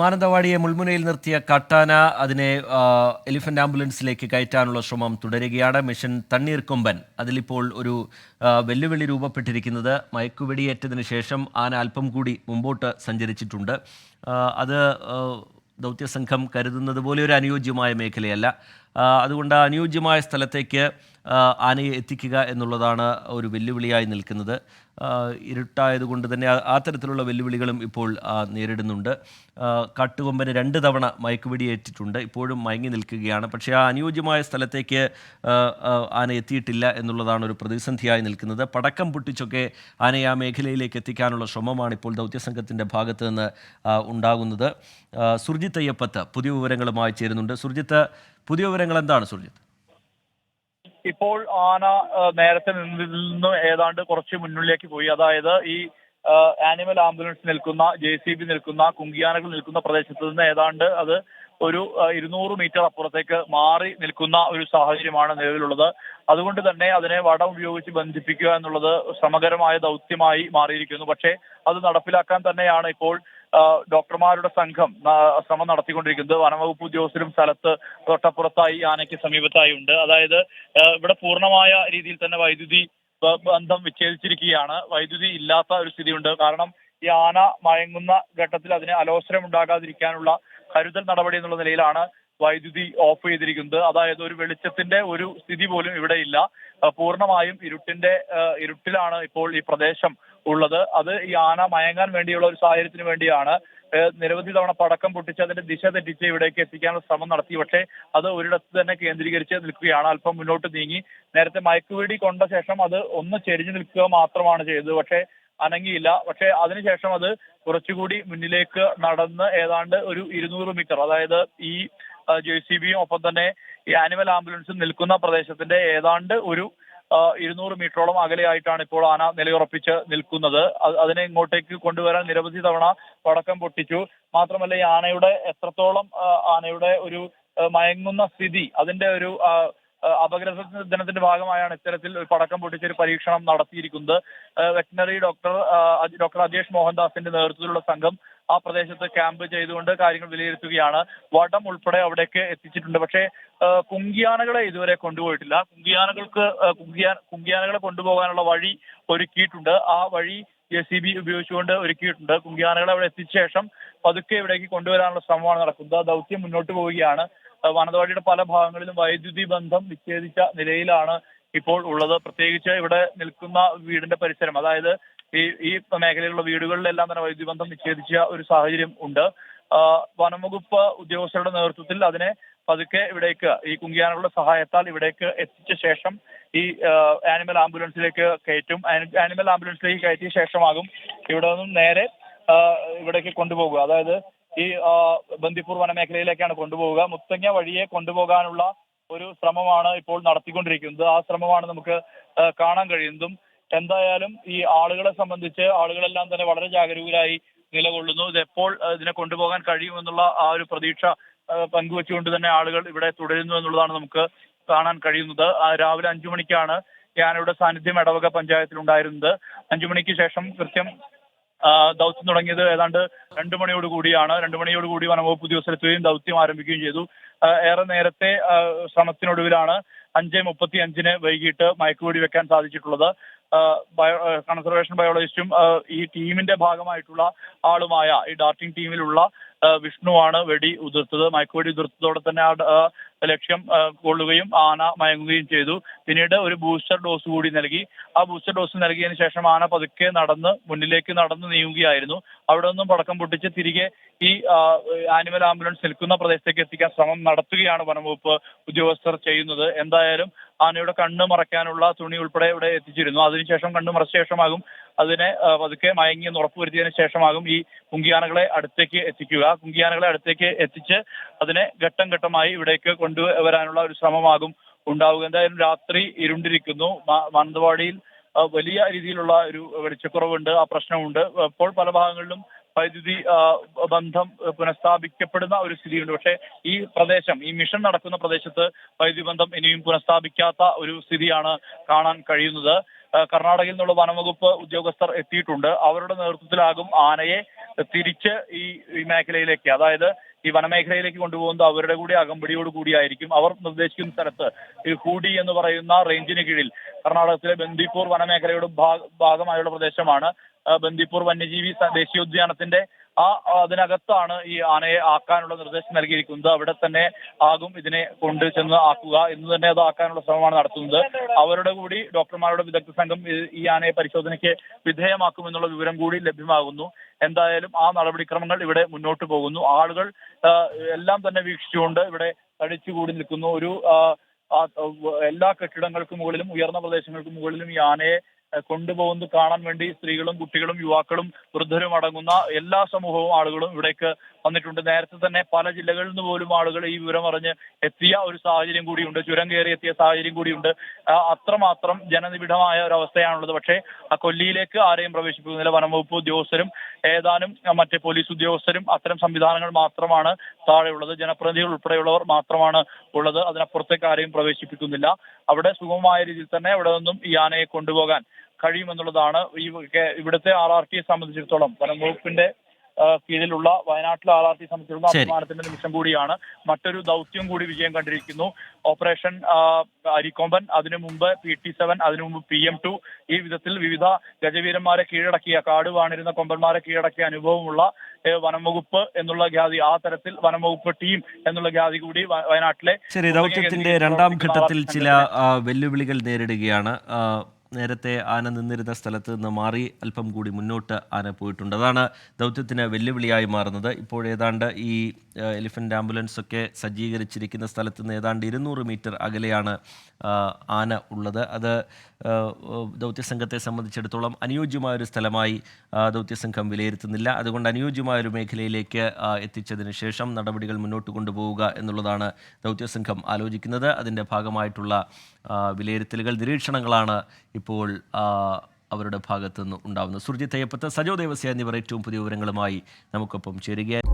മാനന്തവാടിയെ മുൾമുനയിൽ നിർത്തിയ കാട്ടാന അതിനെ എലിഫന്റ് ആംബുലൻസിലേക്ക് കയറ്റാനുള്ള ശ്രമം തുടരുകയാണ്. മിഷൻ തണ്ണീർക്കൊമ്പൻ അതിലിപ്പോൾ ഒരു വെല്ലുവിളി രൂപപ്പെട്ടിരിക്കുന്നത് മയക്കുവെടിയേറ്റതിന് ശേഷം ആന അല്പം കൂടി മുമ്പോട്ട് സഞ്ചരിച്ചിട്ടുണ്ട്. അത് ദൗത്യസംഘം കരുതുന്നത് പോലെ ഒരു അനുയോജ്യമായ മേഖലയല്ല. അതുകൊണ്ട് അനുയോജ്യമായ സ്ഥലത്തേക്ക് ആനയെ എത്തിക്കുക എന്നുള്ളതാണ് ഒരു വെല്ലുവിളിയായി നിൽക്കുന്നത്. ഇരുട്ടായതുകൊണ്ട് തന്നെ ആ തരത്തിലുള്ള വെല്ലുവിളികളും ഇപ്പോൾ നേരിടുന്നുണ്ട്. കാട്ടുകൊമ്പന് 2 തവണ മയക്കുവെടിയേറ്റിട്ടുണ്ട്. ഇപ്പോഴും മയങ്ങി നിൽക്കുകയാണ്. പക്ഷേ ആ അനുയോജ്യമായ സ്ഥലത്തേക്ക് ആന എത്തിയിട്ടില്ല എന്നുള്ളതാണ് ഒരു പ്രതിസന്ധിയായി നിൽക്കുന്നത്. പടക്കം പൊട്ടിച്ചൊക്കെ ആനയെ ആ മേഖലയിലേക്ക് എത്തിക്കാനുള്ള ശ്രമമാണ് ഇപ്പോൾ ദൗത്യസംഘത്തിൻ്റെ ഭാഗത്ത് നിന്ന് ഉണ്ടാകുന്നത്. സുർജിത്ത് അയ്യപ്പത്ത് പുതിയ വിവരങ്ങളുമായി ചേരുന്നുണ്ട്. സുർജിത്ത്, പുതിയ വിവരങ്ങൾ എന്താണ് സുർജിത്ത്? ഇപ്പോൾ ആന നേരത്തെ നിന്ന് ഏതാണ്ട് കുറച്ച് മുന്നിലേക്ക് പോയി. അതായത് ഈ ആനിമൽ ആംബുലൻസ് നിൽക്കുന്ന, JCB നിൽക്കുന്ന, കുങ്കിയാനകൾ നിൽക്കുന്ന പ്രദേശത്ത് നിന്ന് ഏതാണ്ട് അത് ഒരു 200 മീറ്റർ അപ്പുറത്തേക്ക് മാറി നിൽക്കുന്ന ഒരു സാഹചര്യമാണ് നിലവിലുള്ളത്. അതുകൊണ്ട് തന്നെ അതിനെ വടം ഉപയോഗിച്ച് ബന്ധിപ്പിക്കുക എന്നുള്ളത് ശ്രമകരമായ ദൗത്യമായി മാറിയിരിക്കുന്നു. പക്ഷേ അത് നടപ്പിലാക്കാൻ തന്നെയാണ് ഇപ്പോൾ ഡോക്ടർമാരുടെ സംഘം ശ്രമം നടത്തിക്കൊണ്ടിരിക്കുന്നത്. വനംവകുപ്പ് ഉദ്യോഗസ്ഥരും സ്ഥലത്ത് തൊട്ടപ്പുറത്തായി ആനയ്ക്ക് സമീപത്തായി ഉണ്ട്. അതായത് ഇവിടെ പൂർണ്ണമായ രീതിയിൽ തന്നെ വൈദ്യുതി ബന്ധം വിച്ഛേദിച്ചിരിക്കുകയാണ്. വൈദ്യുതി ഇല്ലാത്ത ഒരു സ്ഥിതിയുണ്ട്. കാരണം ഈ ആന മയങ്ങുന്ന ഘട്ടത്തിൽ അതിന് അലോസരം ഉണ്ടാകാതിരിക്കാനുള്ള കരുതൽ നടപടി എന്നുള്ള നിലയിലാണ് വൈദ്യുതി ഓഫ് ചെയ്തിരിക്കുന്നത്. അതായത് ഒരു വെളിച്ചത്തിന്റെ ഒരു സ്ഥിതി പോലും ഇവിടെ ഇല്ല. പൂർണ്ണമായും ഇരുട്ടിലാണ് ഇപ്പോൾ ഈ പ്രദേശം ഉള്ളത്. അത് ഈ ആന മയങ്ങാൻ വേണ്ടിയുള്ള ഒരു സാഹചര്യത്തിന് വേണ്ടിയാണ് നിരവധി തവണ പടക്കം പൊട്ടിച്ച് അതിന്റെ ദിശ തെറ്റിച്ച് ഇവിടേക്ക് എത്തിക്കാനുള്ള ശ്രമം നടത്തി. പക്ഷേ അത് ഒരിടത്ത് തന്നെ കേന്ദ്രീകരിച്ച് നിൽക്കുകയാണ്. അല്പം മുന്നോട്ട് നീങ്ങി നേരത്തെ മയക്കുവെടി കൊണ്ട ശേഷം അത് ഒന്ന് ചെരിഞ്ഞു നിൽക്കുക മാത്രമാണ് ചെയ്തത്. പക്ഷേ അനങ്ങിയില്ല. പക്ഷേ അതിനുശേഷം അത് കുറച്ചുകൂടി മുന്നിലേക്ക് നടന്ന് ഏതാണ്ട് ഒരു 200 മീറ്റർ, അതായത് ഈ JCBയും ഒപ്പം തന്നെ ഈ ആനിമൽ ആംബുലൻസും നിൽക്കുന്ന പ്രദേശത്തിന്റെ ഏതാണ്ട് ഒരു 200 മീറ്ററോളം അകലെയായിട്ടാണ് ഇപ്പോൾ ആന നിലയുറപ്പിച്ച് നിൽക്കുന്നത്. അതിനെ ഇങ്ങോട്ടേക്ക് കൊണ്ടുവരാൻ നിരവധി തവണ പടക്കം പൊട്ടിച്ചു. മാത്രമല്ല ഈ ആനയുടെ എത്രത്തോളം ആനയുടെ ഒരു മയങ്ങുന്ന സ്ഥിതി, അതിന്റെ ഒരു അപകട ദിനത്തിന്റെ ഭാഗമായാണ് ഇത്തരത്തിൽ ഒരു പടക്കം പൊട്ടിച്ചൊരു പരീക്ഷണം നടത്തിയിരിക്കുന്നത്. വെറ്റിനറി ഡോക്ടർ അജേഷ് മോഹൻദാസിന്റെ നേതൃത്വത്തിലുള്ള സംഘം ആ പ്രദേശത്ത് ക്യാമ്പ് ചെയ്തുകൊണ്ട് കാര്യങ്ങൾ വിലയിരുത്തുകയാണ്. വടം ഉൾപ്പെടെ അവിടേക്ക് എത്തിച്ചിട്ടുണ്ട്. പക്ഷേ കുങ്കിയാനകളെ ഇതുവരെ കൊണ്ടുപോയിട്ടില്ല. കുങ്കിയാനകളെ കൊണ്ടുപോകാനുള്ള വഴി ഒരുക്കിയിട്ടുണ്ട്. ആ വഴി JCB ഉപയോഗിച്ചുകൊണ്ട് ഒരുക്കിയിട്ടുണ്ട്. കുങ്കിയാനകളെ അവിടെ എത്തിച്ച ശേഷം പതുക്കെ ഇവിടേക്ക് കൊണ്ടുവരാനുള്ള ശ്രമമാണ് നടക്കുന്നത്. ദൗത്യം മുന്നോട്ട് പോവുകയാണ്. മാനന്തവാടിയുടെ പല ഭാഗങ്ങളിലും വൈദ്യുതി ബന്ധം വിച്ഛേദിച്ച നിലയിലാണ് ഇപ്പോൾ ഉള്ളത്. പ്രത്യേകിച്ച് ഇവിടെ നിൽക്കുന്ന വീടിന്റെ പരിസരം, അതായത് ഈ മേഖലയിലുള്ള വീടുകളിലെല്ലാം തന്നെ വൈദ്യുതി ബന്ധം വിച്ഛേദിച്ച ഒരു സാഹചര്യം ഉണ്ട്. വനംവകുപ്പ് ഉദ്യോഗസ്ഥരുടെ നേതൃത്വത്തിൽ അതിനെ പതുക്കെ ഇവിടേക്ക് ഈ കുങ്കിയാനകളുടെ സഹായത്താൽ ഇവിടേക്ക് എത്തിച്ച ശേഷം ഈ ആനിമൽ ആംബുലൻസിലേക്ക് കയറ്റും. ആനിമൽ ആംബുലൻസിലേക്ക് കയറ്റിയ ശേഷമാകും ഇവിടെ നിന്നും നേരെ ഇവിടേക്ക് കൊണ്ടുപോകുക. അതായത് ഈ ബന്ദിപ്പൂർ വനമേഖലയിലേക്കാണ് കൊണ്ടുപോവുക. മുത്തങ്ങ വഴിയെ കൊണ്ടുപോകാനുള്ള ഒരു ശ്രമമാണ് ഇപ്പോൾ നടത്തിക്കൊണ്ടിരിക്കുന്നത്. ആ ശ്രമമാണ് നമുക്ക് കാണാൻ കഴിയുന്നതും. എന്തായാലും ഈ ആളുകളെ സംബന്ധിച്ച് ആളുകളെല്ലാം തന്നെ വളരെ ജാഗരൂകരായി നിലകൊള്ളുന്നു. ഇതെപ്പോൾ ഇതിനെ കൊണ്ടുപോകാൻ കഴിയുമെന്നുള്ള ആ ഒരു പ്രതീക്ഷ പങ്കുവെച്ചുകൊണ്ട് തന്നെ ആളുകൾ ഇവിടെ തുടരുന്നു എന്നുള്ളതാണ് നമുക്ക് കാണാൻ കഴിയുന്നത്. രാവിലെ 5 മണിക്കാണ് ആനയുടെ സാന്നിധ്യം എടവക പഞ്ചായത്തിൽ ഉണ്ടായിരുന്നത്. 5 മണിക്ക് ശേഷം കൃത്യം ദൗത്യം തുടങ്ങിയത് ഏതാണ്ട് 2 മണിയോട് കൂടിയാണ്. 2 മണിയോട് കൂടി വനംവകുപ്പ് ഉദ്യോഗസ്ഥരെത്തുകയും ദൗത്യം ആരംഭിക്കുകയും ചെയ്തു. ഏറെ നേരത്തെ ശ്രമത്തിനൊടുവിലാണ് 5:35 വൈകിട്ട് മയക്കുവെടി വെക്കാൻ സാധിച്ചിട്ടുള്ളത്. കൺസർവേഷൻ ബയോളജിസ്റ്റും ഈ ടീമിന്റെ ഭാഗമായിട്ടുള്ള ആളുമായ ഈ ഡാർട്ടിംഗ് ടീമിലുള്ള വിഷ്ണുവാണ് വെടി ഉതിർത്തത്. മയക്കുവെടി ഉതിർത്തതോടെ തന്നെ ആ ലക്ഷ്യം കൊള്ളുകയും ആന മയങ്ങുകയും ചെയ്തു. പിന്നീട് ഒരു ബൂസ്റ്റർ ഡോസ് കൂടി നൽകി. ആ ബൂസ്റ്റർ ഡോസ് നൽകിയതിനു ശേഷം ആന പതുക്കെ മുന്നിലേക്ക് നടന്ന് നീങ്ങുകയായിരുന്നു. അവിടെ നിന്നും പടക്കം പൊട്ടിച്ച് തിരികെ ഈ ആനിമൽ ആംബുലൻസ് നിൽക്കുന്ന പ്രദേശത്തേക്ക് എത്തിക്കാൻ ശ്രമം നടത്തുകയാണ് വനംവകുപ്പ് ഉദ്യോഗസ്ഥർ ചെയ്യുന്നത്. എന്തായാലും ആനയുടെ കണ്ണ് മറയ്ക്കാനുള്ള തുണി ഉൾപ്പെടെ ഇവിടെ എത്തിച്ചിരുന്നു. അതിനുശേഷം കണ്ണ് മറച്ച ശേഷമാകും അതിനെ പതുക്കെ മയങ്ങിയെന്ന് ഉറപ്പുവരുത്തിയതിനു ശേഷമാകും ഈ കുങ്കിയാനകളെ അടുത്തേക്ക് എത്തിക്കുക. കുങ്കിയാനകളെ അടുത്തേക്ക് എത്തിച്ച് അതിനെ ഘട്ടം ഘട്ടമായി ഇവിടേക്ക് കൊണ്ടുവരാനുള്ള ഒരു ശ്രമമാകും ഉണ്ടാവുക. എന്തായാലും രാത്രി ഇരുണ്ടിരിക്കുന്നു. മാനന്തവാടിയിൽ വലിയ രീതിയിലുള്ള ഒരു വെളിച്ചക്കുറവുണ്ട്, ആ പ്രശ്നമുണ്ട്. ഇപ്പോൾ പല ഭാഗങ്ങളിലും വൈദ്യുതി ബന്ധം പുനഃസ്ഥാപിക്കപ്പെടുന്ന ഒരു സ്ഥിതിയുണ്ട്. പക്ഷേ ഈ പ്രദേശം, ഈ മിഷൻ നടക്കുന്ന പ്രദേശത്ത് വൈദ്യുതി ബന്ധം ഇനിയും പുനഃസ്ഥാപിക്കാത്ത ഒരു സ്ഥിതിയാണ് കാണാൻ കഴിയുന്നത്. കർണാടകയിൽ നിന്നുള്ള വനംവകുപ്പ് ഉദ്യോഗസ്ഥർ എത്തിയിട്ടുണ്ട്. അവരുടെ നേതൃത്വത്തിലാകും ആനയെ തിരിച്ച് ഈ മേഖലയിലേക്ക്, അതായത് ഈ വനമേഖലയിലേക്ക് കൊണ്ടുപോകുന്നത് അവരുടെ കൂടി അകമ്പടിയോട് കൂടിയായിരിക്കും. അവർ നിർദ്ദേശിക്കുന്ന സ്ഥലത്ത് ഈ ഹൂഡി എന്ന് പറയുന്ന റേഞ്ചിന് കീഴിൽ കർണാടകത്തിലെ ബന്ദിപ്പൂർ വനമേഖലയുടെ ഭാഗമായുള്ള പ്രദേശമാണ്. ബന്ദിപ്പൂർ വന്യജീവി ദേശീയോദ്യാനത്തിന്റെ അതിനകത്താണ് ഈ ആനയെ ആക്കാനുള്ള നിർദ്ദേശം നൽകിയിരിക്കുന്നത്. അവിടെ തന്നെ ആകും ഇതിനെ കൊണ്ട് ചെന്ന് ആക്കുക, ഇന്ന് തന്നെ അത് ആക്കാനുള്ള ശ്രമമാണ് നടത്തുന്നത്. അവരുടെ കൂടി ഡോക്ടർമാരുടെ വിദഗ്ധ സംഘം ഈ ആനയെ പരിശോധനയ്ക്ക് വിധേയമാക്കുമെന്നുള്ള വിവരം കൂടി ലഭ്യമാകുന്നു. എന്തായാലും ആ നടപടിക്രമങ്ങൾ ഇവിടെ മുന്നോട്ട് പോകുന്നു. ആളുകൾ എല്ലാം തന്നെ വീക്ഷിച്ചുകൊണ്ട് ഇവിടെ തടിച്ചുകൂടി നിൽക്കുന്നു. എല്ലാ കെട്ടിടങ്ങൾക്ക് മുകളിലും ഉയർന്ന പ്രദേശങ്ങൾക്ക് മുകളിലും ഈ ആനയെ കൊണ്ടുപോകുന്നത് കാണാൻ വേണ്ടി സ്ത്രീകളും കുട്ടികളും യുവാക്കളും വൃദ്ധരും അടങ്ങുന്ന എല്ലാ സമൂഹവും ആളുകളും ഇവിടേക്ക് വന്നിട്ടുണ്ട്. നേരത്തെ തന്നെ പല ജില്ലകളിൽ നിന്ന് പോലും ആളുകൾ ഈ വിവരം അറിഞ്ഞ് എത്തിയ ഒരു സാഹചര്യം കൂടിയുണ്ട്. ചുരം കയറി എത്തിയ സാഹചര്യം കൂടിയുണ്ട്. അത്രമാത്രം ജനനിബിഡമായ ഒരു അവസ്ഥയാണുള്ളത്. പക്ഷേ ആ കൊല്ലിയിലേക്ക് ആരെയും പ്രവേശിപ്പിക്കുന്നില്ല. വനംവകുപ്പ് ഉദ്യോഗസ്ഥരും ഏതാനും മറ്റ് പോലീസ് ഉദ്യോഗസ്ഥരും അത്തരം സംവിധാനങ്ങൾ മാത്രമാണ് താഴെയുള്ളത്. ജനപ്രതിനിധികൾ ഉൾപ്പെടെയുള്ളവർ മാത്രമാണ് ഉള്ളത്. അതിനപ്പുറത്തേക്ക് ആരെയും പ്രവേശിപ്പിക്കുന്നില്ല. അവിടെ സുഗമമായ രീതിയിൽ തന്നെ അവിടെ നിന്നും ഈ ആനയെ കൊണ്ടുപോകാൻ കഴിയുമെന്നുള്ളതാണ് ഇവിടുത്തെ RRTയെ സംബന്ധിച്ചിടത്തോളം, വനംവകുപ്പിന്റെ കീഴിലുള്ള വയനാട്ടിലെ RRT സംബന്ധിച്ചിടത്തോളം അഭിമാനത്തിന്റെ നിമിഷം കൂടിയാണ്. മറ്റൊരു ദൗത്യം കൂടി വിജയം കണ്ടിരിക്കുന്നു. ഓപ്പറേഷൻ അരിക്കൊമ്പൻ, അതിനു മുമ്പ് PT7, അതിനു മുമ്പ് PM2, ഈ വിധത്തിൽ വിവിധ ഗജവീരന്മാരെ കീഴടക്കിയ, കാട് വാണിരുന്ന കൊമ്പന്മാരെ കീഴടക്കിയ അനുഭവമുള്ള വനംവകുപ്പ് എന്നുള്ള ഖ്യാതി, ആ തരത്തിൽ വനംവകുപ്പ് ടീം എന്നുള്ള ഖ്യാതി കൂടി വയനാട്ടിലെ ദൗത്യത്തിന്റെ രണ്ടാം ഘട്ടത്തിൽ ചില വെല്ലുവിളികൾ നേരിടുകയാണ്. നേരത്തെ ആന നിന്നിരുന്ന സ്ഥലത്ത് നിന്ന് മാറി അല്പം കൂടി മുന്നോട്ട് ആന പോയിട്ടുണ്ട്. അതാണ് ദൗത്യത്തിന് വെല്ലുവിളിയായി മാറുന്നത്. ഇപ്പോൾ ഏതാണ്ട് ഈ എലിഫൻ്റ് ആംബുലൻസ് ഒക്കെ സജ്ജീകരിച്ചിരിക്കുന്ന സ്ഥലത്ത് നിന്ന് ഏതാണ്ട് 200 മീറ്റർ അകലെയാണ് ആന ഉള്ളത്. അത് ദൗത്യസംഘത്തെ സംബന്ധിച്ചിടത്തോളം അനുയോജ്യമായൊരു സ്ഥലമായി ദൗത്യസംഘം വിലയിരുത്തുന്നില്ല. അതുകൊണ്ട് അനുയോജ്യമായൊരു മേഖലയിലേക്ക് എത്തിച്ചതിന് ശേഷം നടപടികൾ മുന്നോട്ട് കൊണ്ടുപോവുക എന്നുള്ളതാണ് ദൗത്യസംഘം ആലോചിക്കുന്നത്. അതിൻ്റെ ഭാഗമായിട്ടുള്ള വിലയിരുത്തലുകൾ, നിരീക്ഷണങ്ങളാണ് ഇപ്പോൾ അവരുടെ ഭാഗത്തു നിന്ന് ഉണ്ടാകുന്നത്. സുർജിത്ത് അയ്യപ്പത്ത്, സജോ ദേവസ്യ എന്നിവർ ഏറ്റവും പുതിയ വിവരങ്ങളുമായി നമുക്കൊപ്പം ചേരുകയായി.